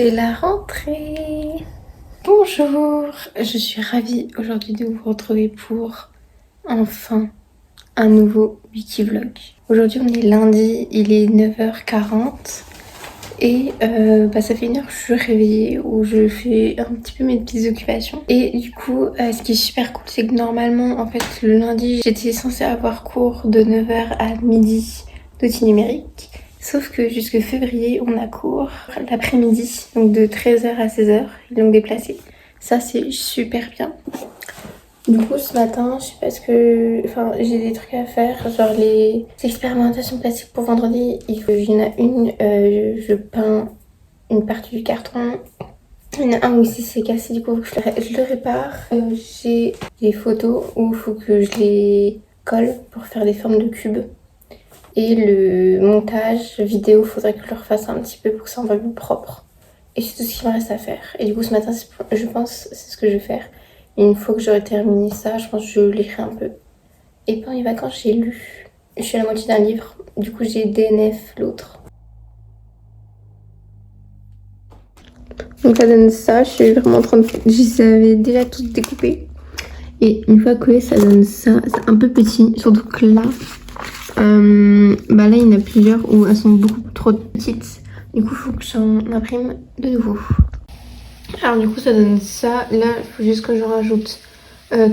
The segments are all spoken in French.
C'est la rentrée. Bonjour, je suis ravie aujourd'hui de vous retrouver pour enfin un nouveau Wikivlog. Aujourd'hui on est lundi, il est 9h40 et ça fait une heure que je suis réveillée où je fais un petit peu mes petites occupations. Et du coup ce qui est super cool c'est que normalement en fait le lundi j'étais censée avoir cours de 9h à midi d'outil numérique. Sauf que jusque février, on a cours l'après-midi, donc de 13h à 16h, ils l'ont déplacé. Ça, c'est super bien. Du coup, ce matin, je sais pas ce que... Enfin, j'ai des trucs à faire, genre les expérimentations plastiques pour vendredi. Il y en a une, je peins une partie du carton. Il y en a un où ici c'est cassé, du coup, je le répare. J'ai des photos où il faut que je les colle pour faire des formes de cubes. Et le montage vidéo, faudrait que je le refasse un petit peu pour que ça soit un peu plus propre. Et c'est tout ce qu'il me reste à faire. Et du coup, ce matin, je pense c'est ce que je vais faire. Et une fois que j'aurai terminé ça, je pense que je lirai un peu. Et pendant les vacances, j'ai lu. Je suis à la moitié d'un livre. Du coup, j'ai DNF, l'autre. Donc ça donne ça. Je suis vraiment en train de... Je les avais déjà toutes découpées. Et une fois collé, ça donne ça. C'est un peu petit. Surtout que là... là il y en a plusieurs où elles sont beaucoup trop petites, du coup il faut que j'en imprime de nouveau. Alors du coup ça donne ça, là il faut juste que je rajoute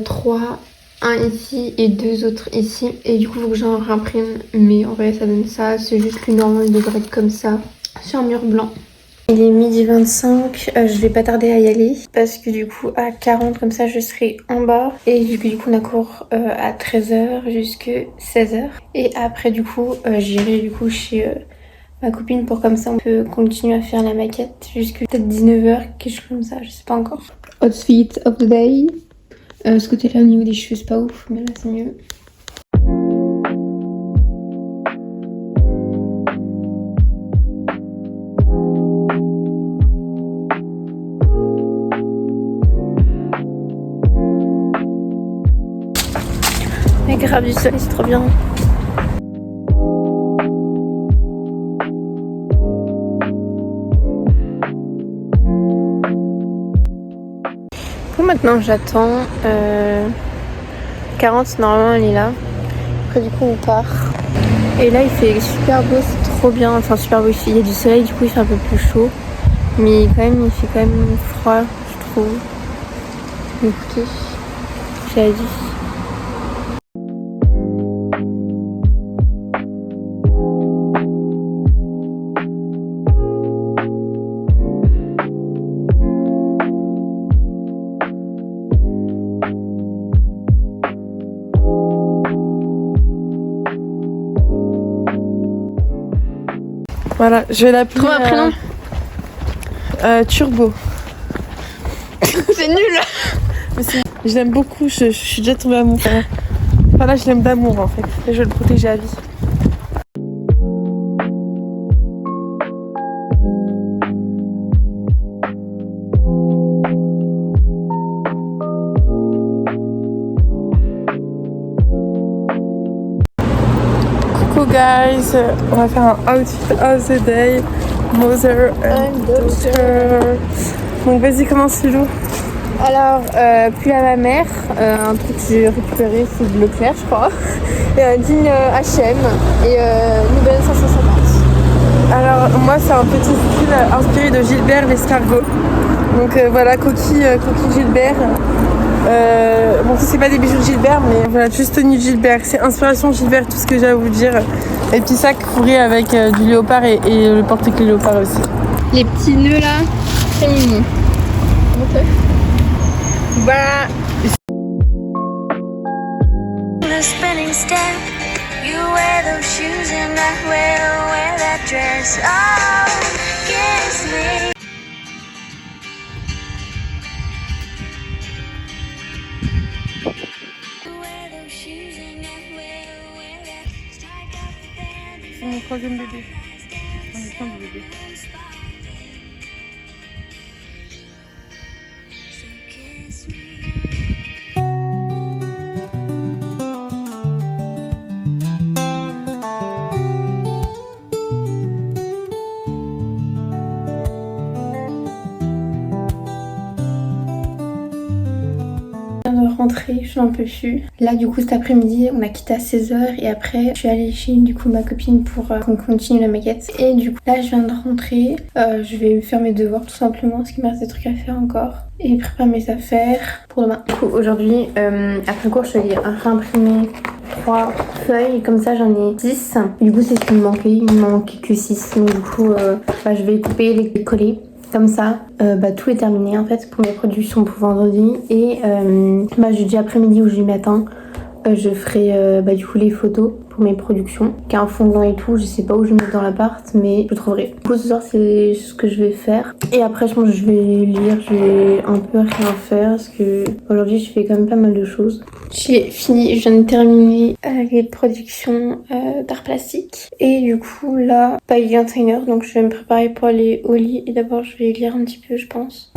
3, un ici et 2 autres ici, et du coup il faut que j'en réimprime, mais en vrai ça donne ça, c'est juste que normalement il devrait être comme ça sur un mur blanc. Il est 12h25, je vais pas tarder à y aller parce que du coup à 40 comme ça je serai en bas et du coup on a cours à 13h jusqu'à 16h et après du coup j'irai du coup chez ma copine pour comme ça on peut continuer à faire la maquette jusqu'à peut-être 19h, quelque chose comme ça, je sais pas encore. Outfit of the day. Ce côté là au niveau des cheveux c'est pas ouf mais là c'est mieux. Mais grave du soleil, c'est trop bien. Bon, maintenant j'attends. 40, normalement elle est là. Après du coup on part. Et là il fait super beau, c'est trop bien. Enfin super beau, il y a du soleil, du coup il fait un peu plus chaud. Mais quand même il fait quand même froid, je trouve. Écoutez, j'ai la vie. Voilà, je vais l'appeler. Trouve un prénom. Turbo. C'est nul. Mais je l'aime beaucoup, je suis déjà tombée amoureuse. Voilà, je l'aime d'amour en fait. Et je vais le protéger à vie. Coucou guys, on va faire un outfit of the day, mother and daughter. Donc vas-y, commence Philou. Alors, pull à ma mère, un truc que j'ai récupéré, c'est de Leclerc je crois. Et un jean H&M et Nouvelle 550. Alors moi c'est un petit style inspiré de Gilbert l'escargot. Donc voilà, coquille Gilbert. Bon ça c'est pas des bijoux de Gilbert mais voilà, juste tenue de Gilbert. C'est inspiration Gilbert, tout ce que j'ai à vous dire. Et petit sac fourré avec du léopard et le porte-clés léopard aussi. Les petits nœuds là, très mignon. Voilà. The spinning step, you wear those shoes and I wear that dress. Oh, kiss me. You wear those shoes and I wear that. Strike up the band. C'est mon troisième bébé. On est plein de bébés. So kiss me. rentrer, je n'en peux plus. Là du coup cet après-midi on a quitté à 16h et après je suis allée chez du coup ma copine pour qu'on continue la maquette. Et du coup là je viens de rentrer, je vais faire mes devoirs tout simplement parce qu'il me reste des trucs à faire encore. Et préparer mes affaires pour demain. Du coup aujourd'hui après le cours je vais réimprimer 3 feuilles, comme ça j'en ai 10. Du coup c'est ce qui me manquait, il me manquait que 6. Donc du coup je vais couper les coller. Comme ça, tout est terminé en fait pour mes productions pour vendredi. Et jeudi après-midi ou jeudi matin, je ferai du coup les photos pour mes productions. Qui a un fond blanc et tout, je sais pas où je vais mettre dans l'appart, mais je trouverai. Du coup ce soir c'est ce que je vais faire. Et après je pense que je vais lire, je vais un peu rien faire parce que aujourd'hui je fais quand même pas mal de choses. J'ai fini, je viens de terminer les productions d'art plastique. Et du coup là, il est 21h donc je vais me préparer pour aller au lit. Et d'abord je vais lire un petit peu je pense.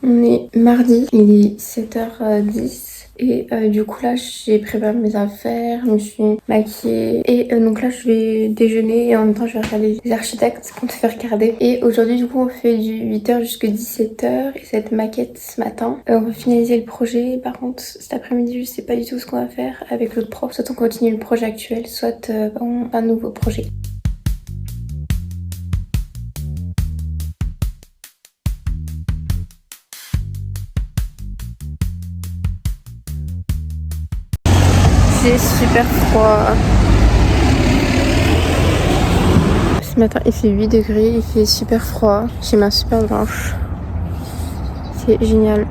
On est mardi, il est 7h10. Et du coup là j'ai préparé mes affaires, je me suis maquillée et donc là je vais déjeuner et en même temps je vais regarder les architectes qu'on te fait regarder. Et aujourd'hui du coup on fait du 8h jusqu'à 17h et cette maquette ce matin. On va finaliser le projet, par contre cet après-midi je sais pas du tout ce qu'on va faire avec l'autre prof. Soit on continue le projet actuel, soit un nouveau projet. C'est super froid. Ce matin il fait 8 degrés, il fait super froid. J'ai ma super blanche. C'est génial.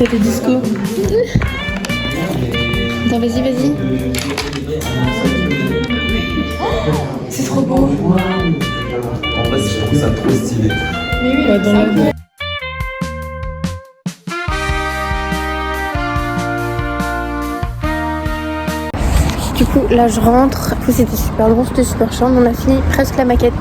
C'est le disco. Attends, vas-y. C'est trop beau. En vrai, je trouve ça trop stylé. Mais oui, dans la... Du coup, là je rentre. Du coup, c'était super long, c'était super chiant. On a fini presque la maquette.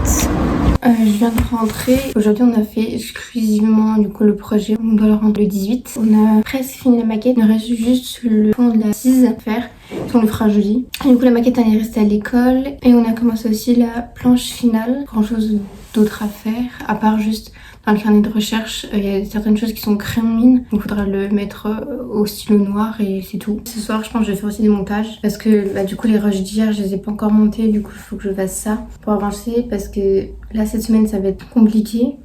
Je viens de rentrer. Aujourd'hui, on a fait exclusivement du coup le projet. On doit le rendre le 18. On a presque fini la maquette. Il nous reste juste le fond de la cise à faire. On le fera jeudi. Et du coup, la maquette elle est restée à l'école. Et on a commencé aussi la planche finale. Grand chose d'autre à faire, à part juste dans le carnet de recherche, il y a certaines choses qui sont crayon mine. Il faudra le mettre au stylo noir et c'est tout. Ce soir, je pense que je vais faire aussi des montages. Parce que du coup, les rushs d'hier, je les ai pas encore montés. Du coup, il faut que je fasse ça pour avancer. Parce que là, cette semaine, ça va être compliqué.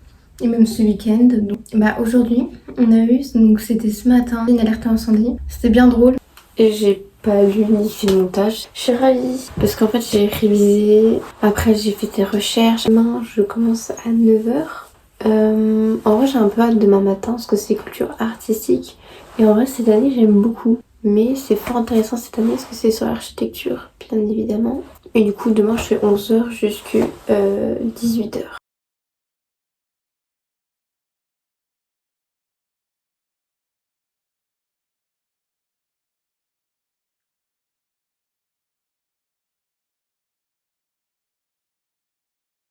Et même ce week-end. Donc, aujourd'hui, on a eu, donc c'était ce matin, une alerte incendie. C'était bien drôle. Et j'ai pas lu ni fait le montage. Je suis ravie parce qu'en fait j'ai révisé. Après j'ai fait des recherches. Demain je commence à 9h. En vrai j'ai un peu hâte demain matin parce que c'est culture artistique. Et en vrai cette année j'aime beaucoup. Mais c'est fort intéressant cette année parce que c'est sur l'architecture bien évidemment. Et du coup demain je fais 11h jusqu'à 18h.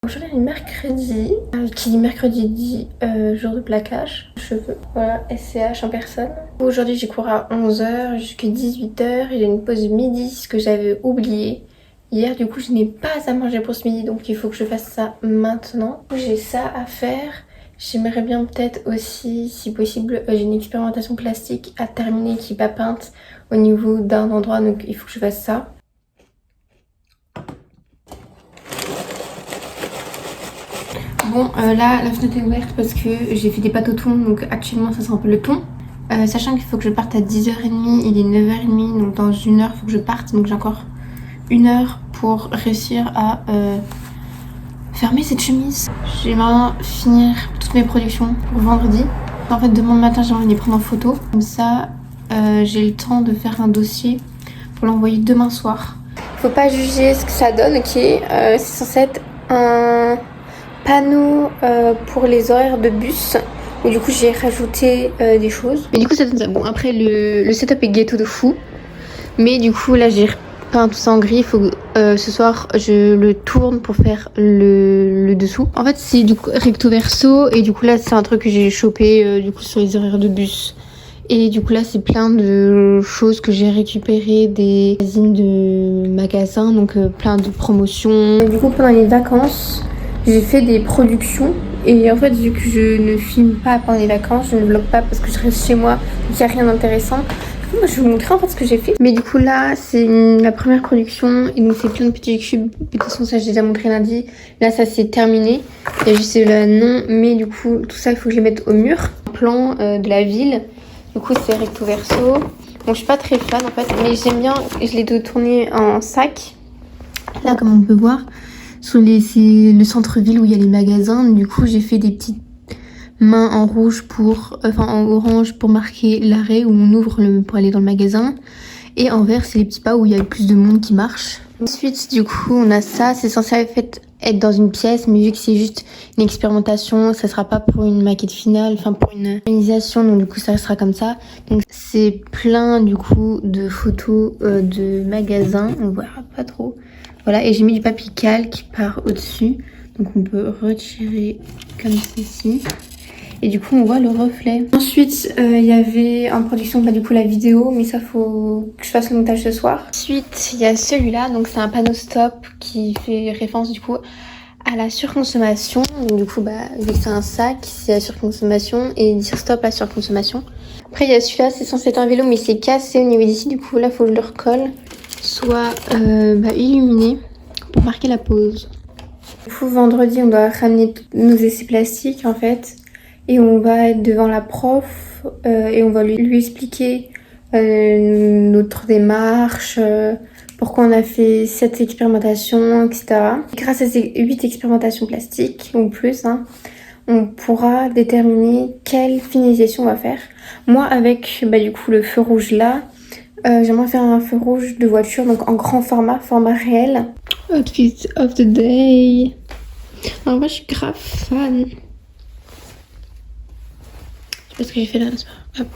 Aujourd'hui est mercredi, qui dit mercredi dit jour de plaquage, cheveux, voilà, SCH en personne. Aujourd'hui j'ai cours à 11h jusqu'à 18h, il y a une pause midi, ce que j'avais oublié. Hier du coup je n'ai pas à manger pour ce midi donc il faut que je fasse ça maintenant. J'ai ça à faire, j'aimerais bien peut-être aussi si possible, j'ai une expérimentation plastique à terminer qui n'est pas peinte au niveau d'un endroit donc il faut que je fasse ça. Bon là la fenêtre est ouverte parce que j'ai fait des pâtes au thon donc actuellement ça sent un peu le thon. Sachant qu'il faut que je parte à 10h30, il est 9h30 donc dans 1 heure il faut que je parte donc j'ai encore 1 heure pour réussir à fermer cette chemise. J'aimerais finir toutes mes productions pour vendredi. En fait demain matin j'aimerais les prendre en photo. Comme ça j'ai le temps de faire un dossier pour l'envoyer demain soir. Faut pas juger ce que ça donne, ok. C'est censé être un panneau pour les horaires de bus. Et du coup j'ai rajouté des choses. Mais du coup ça donne ça. Bon après le setup est ghetto de fou. Mais du coup là j'ai peint tout ça en gris. Il faut que ce soir je le tourne pour faire le dessous. En fait c'est du coup recto verso et du coup là c'est un truc que j'ai chopé du coup sur les horaires de bus. Et du coup là c'est plein de choses que j'ai récupérées des magazines de magasins, donc plein de promotions. Du coup pendant les vacances j'ai fait des productions et en fait vu que je ne filme pas pendant les vacances, je ne vlog pas parce que je reste chez moi, donc il n'y a rien d'intéressant. Moi, je vais vous montrer en fait ce que j'ai fait. Mais du coup là c'est la première production et donc c'est plein de petits cubes. De toute façon ça j'ai déjà montré lundi. Là ça c'est terminé. Il y a juste le nom, mais du coup tout ça il faut que je les mette au mur. Plan de la ville. Du coup c'est recto verso. Bon je suis pas très fan en fait, mais j'aime bien. Je l'ai tourné en sac. Là comme on peut voir, c'est le centre-ville où il y a les magasins. Du coup j'ai fait des petites main en rouge en orange pour marquer l'arrêt où on ouvre pour aller dans le magasin, et en vert c'est les petits pas où il y a le plus de monde qui marche. Ensuite du coup on a ça, c'est censé être dans une pièce, mais vu que c'est juste une expérimentation, ça sera pas pour une maquette finale, enfin pour une réalisation, donc du coup ça sera comme ça. Donc c'est plein du coup de photos de magasins, on voit pas trop. Voilà, et j'ai mis du papier calque par au-dessus, donc on peut retirer comme ceci. Et du coup on voit le reflet. Ensuite il y avait en production du coup la vidéo, mais ça faut que je fasse le montage ce soir. Ensuite il y a celui-là, donc c'est un panneau stop qui fait référence du coup à la surconsommation. Donc, du coup vu que c'est un sac, c'est la surconsommation et dire stop à la surconsommation. Après il y a celui-là, c'est censé être un vélo mais c'est cassé au niveau d'ici, du coup là faut que je le recolle, soit illuminé pour marquer la pause. Du coup vendredi on doit ramener nos essais plastiques en fait. Et on va être devant la prof et on va lui expliquer notre démarche, pourquoi on a fait cette expérimentation, etc. Et grâce à ces 8 expérimentations plastiques ou plus, on pourra déterminer quelle finalisation on va faire. Moi avec du coup le feu rouge là, j'aimerais faire un feu rouge de voiture, donc en grand format réel. Outfit of the day. Alors moi je suis grave fan. C'est ce que j'ai fait là, hop.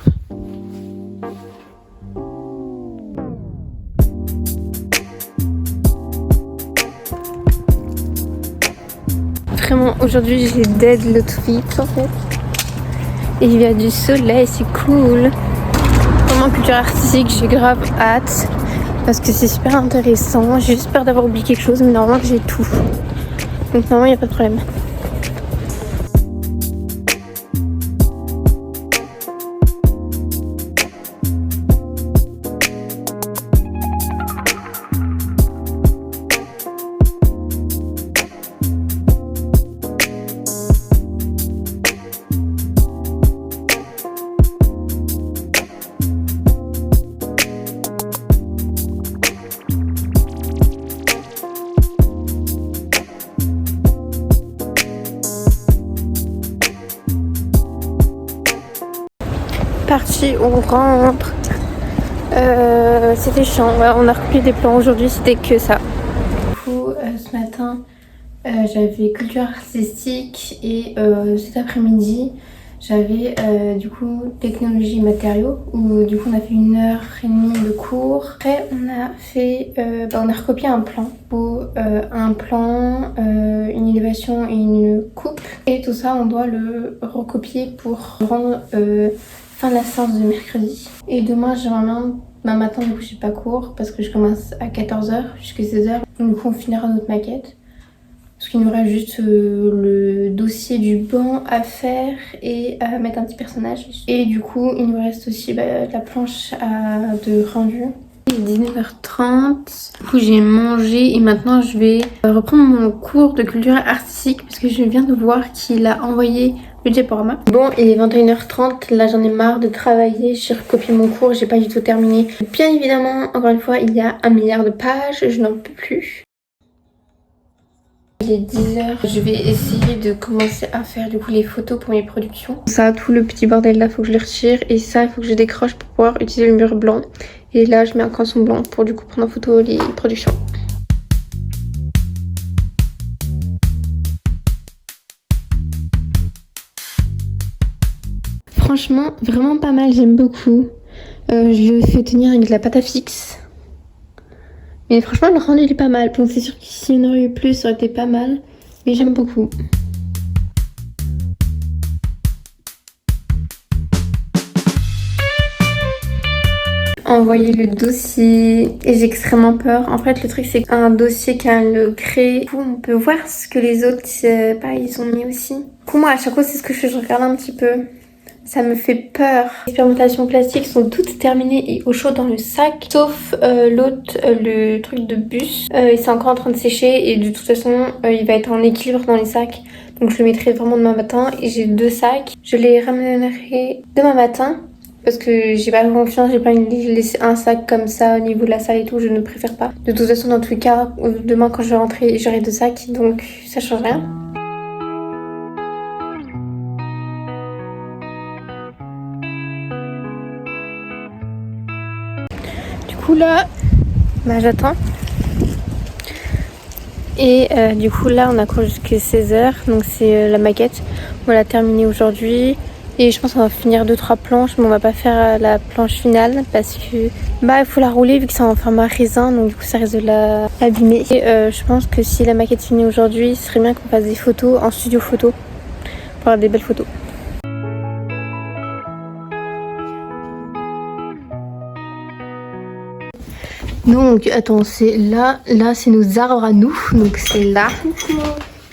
Vraiment aujourd'hui j'ai dead l'outfit en fait. Et il y a du soleil, c'est cool. Vraiment culture artistique, j'ai grave hâte. Parce que c'est super intéressant. J'ai juste peur d'avoir oublié quelque chose, mais normalement j'ai tout. Donc normalement il n'y a pas de problème. Parti, on rentre. C'était chiant, on a recopié des plans aujourd'hui, c'était que ça. Du coup, ce matin, j'avais culture artistique et cet après-midi, j'avais du coup technologie et matériaux où du coup on a fait 1h30 de cours. Après, on a fait, on a recopié un plan, une élévation et une coupe. Et tout ça, on doit le recopier pour rendre fin de la séance de mercredi. Et demain matin du coup j'ai pas cours parce que je commence à 14h jusqu'à 16h. Du coup on finira notre maquette. Parce qu'il nous reste juste le dossier du banc à faire et à mettre un petit personnage. Et du coup il nous reste aussi la planche de rendu. Il est 19h30, du coup j'ai mangé et maintenant je vais reprendre mon cours de culture artistique parce que je viens de voir qu'il a envoyé le diaporama. Bon, il est 21h30, là j'en ai marre de travailler, j'ai recopié mon cours, j'ai pas du tout terminé. Bien évidemment, encore une fois, il y a 1 milliard de pages, je n'en peux plus. Il est 10h, je vais essayer de commencer à faire du coup les photos pour mes productions. Ça, tout le petit bordel là, faut que je le retire et ça, il faut que je décroche pour pouvoir utiliser le mur blanc. Et là, je mets un canson blanc pour du coup prendre en photo les productions. Franchement, vraiment pas mal, j'aime beaucoup. Je le fais tenir avec de la pâte à fixe. Mais franchement, le rendu il est pas mal. Donc c'est sûr que si on aurait eu plus, ça aurait été pas mal. Mais j'aime beaucoup. Envoyer le dossier et j'ai extrêmement peur. En fait, le truc c'est qu'un dossier quand le crée, du coup, on peut voir ce que les autres, ils ont mis aussi. Du coup, moi, à chaque fois, c'est ce que je fais, je regarde un petit peu. Ça me fait peur. Les expérimentations plastiques sont toutes terminées et au chaud dans le sac, sauf l'autre, le truc de bus. Il est encore en train de sécher et de toute façon, il va être en équilibre dans les sacs. Donc je le mettrai vraiment demain matin et j'ai 2 sacs. Je les ramènerai demain matin. Parce que j'ai pas confiance, j'ai pas envie de laisser un sac comme ça au niveau de la salle et tout, je ne préfère pas. De toute façon, dans tous les cas, demain quand je vais rentrer, j'aurai 2 sacs, donc ça change rien. Du coup là, bah, j'attends. Et du coup là, on a cours jusqu'à 16h, donc c'est la maquette. On l'a terminée aujourd'hui. Et je pense qu'on va finir 2-3 planches, mais on va pas faire la planche finale parce que il faut la rouler vu que c'est en format raisin, donc du coup ça risque de l'abîmer. Et je pense que si la maquette finit aujourd'hui, ce serait bien qu'on fasse des photos en studio photo pour avoir des belles photos. Donc attends, c'est là c'est nos arbres à nous, donc c'est là,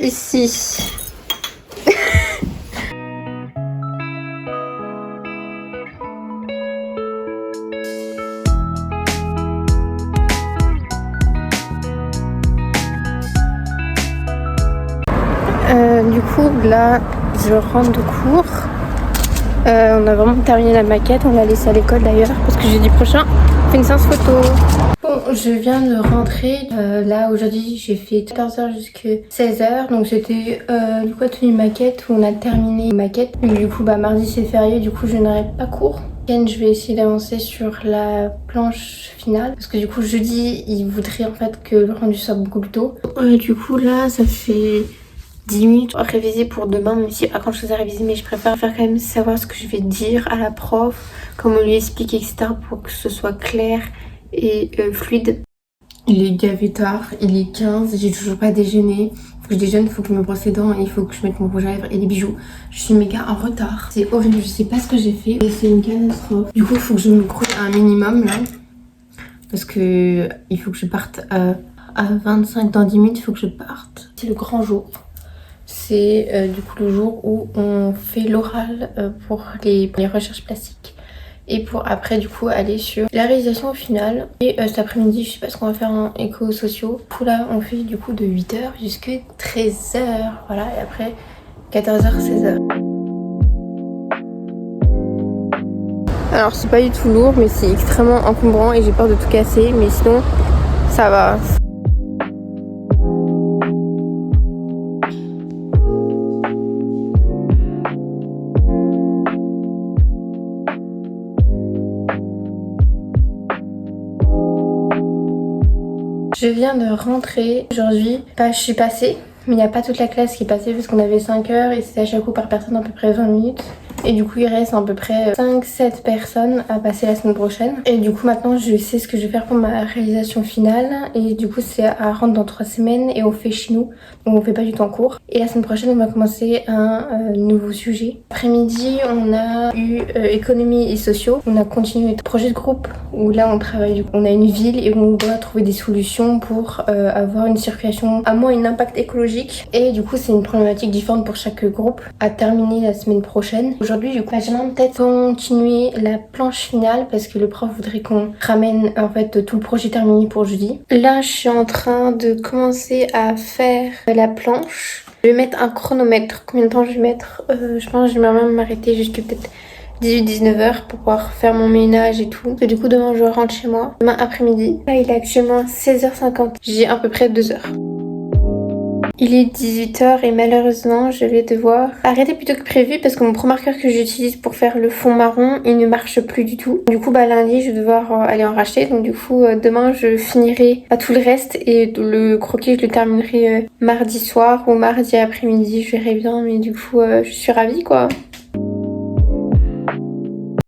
ici. Du coup là je rentre de cours. On a vraiment terminé la maquette, on l'a laissée à l'école d'ailleurs parce que jeudi prochain on fait une séance photo. Bon, je viens de rentrer. Là aujourd'hui j'ai fait 14h jusqu'à 16h, donc c'était du coup une maquette où on a terminé la maquette. Et du coup mardi c'est férié, du coup je n'aurai pas cours. Je vais essayer d'avancer sur la planche finale parce que du coup jeudi il voudrait en fait que le rendu soit beaucoup plus tôt. Du coup là ça fait 10 minutes réviser pour demain, même si pas grand chose à réviser, mais je préfère faire quand même savoir ce que je vais dire à la prof, comment lui expliquer, etc. pour que ce soit clair et fluide. Il est gavé tard, il est 15, j'ai toujours pas déjeuné. Faut que je déjeune, faut que je me brosse les dents et il faut que je mette mon rouge à lèvres et les bijoux. Je suis méga en retard. C'est horrible, je sais pas ce que j'ai fait et c'est une catastrophe. Du coup, faut que je me grouille un minimum là. Parce que il faut que je parte à 25 dans 10 minutes, il faut que je parte. C'est le grand jour. C'est du coup le jour où on fait l'oral pour les recherches plastiques et pour après du coup aller sur la réalisation au final. Et cet après-midi je sais pas ce qu'on va faire en éco-sociaux. Pour là on fait du coup de 8h jusqu'à 13h, voilà, et après 14h 16h. Alors c'est pas du tout lourd mais c'est extrêmement encombrant et j'ai peur de tout casser, mais sinon ça va. Je viens de rentrer aujourd'hui. Je suis passée, mais il n'y a pas toute la classe qui est passée parce qu'on avait 5 heures et c'était à chaque coup par personne à peu près 20 minutes. Et du coup il reste à peu près 5-7 personnes à passer la semaine prochaine. Et du coup maintenant je sais ce que je vais faire pour ma réalisation finale. Et du coup c'est à rendre dans 3 semaines et on fait chez nous. Donc on fait pas du tout en cours. Et la semaine prochaine on va commencer un nouveau sujet. Après-midi on a eu économie et sociaux. On a continué le projet de groupe où là on travaille. On a une ville et on doit trouver des solutions pour avoir une circulation à moins un impact écologique. Et du coup c'est une problématique différente pour chaque groupe à terminer la semaine prochaine. Aujourd'hui du coup j'aimerais peut-être continuer la planche finale parce que le prof voudrait qu'on ramène en fait tout le projet terminé pour jeudi. Là je suis en train de commencer à faire la planche. Je vais mettre un chronomètre. Combien de temps je vais mettre je pense que je vais même m'arrêter jusqu'à peut-être 18-19h pour pouvoir faire mon ménage et tout. Et du coup demain je rentre chez moi. Demain après-midi. Là il est actuellement 16h50. J'ai à peu près 2 heures. Il est 18h et malheureusement je vais devoir arrêter plus tôt que prévu parce que mon pro marqueur que j'utilise pour faire le fond marron il ne marche plus du tout. Du coup lundi je vais devoir aller en racheter, donc du coup demain je finirai à tout le reste et le croquis je le terminerai mardi soir ou mardi après-midi, je verrai bien, mais du coup je suis ravie quoi.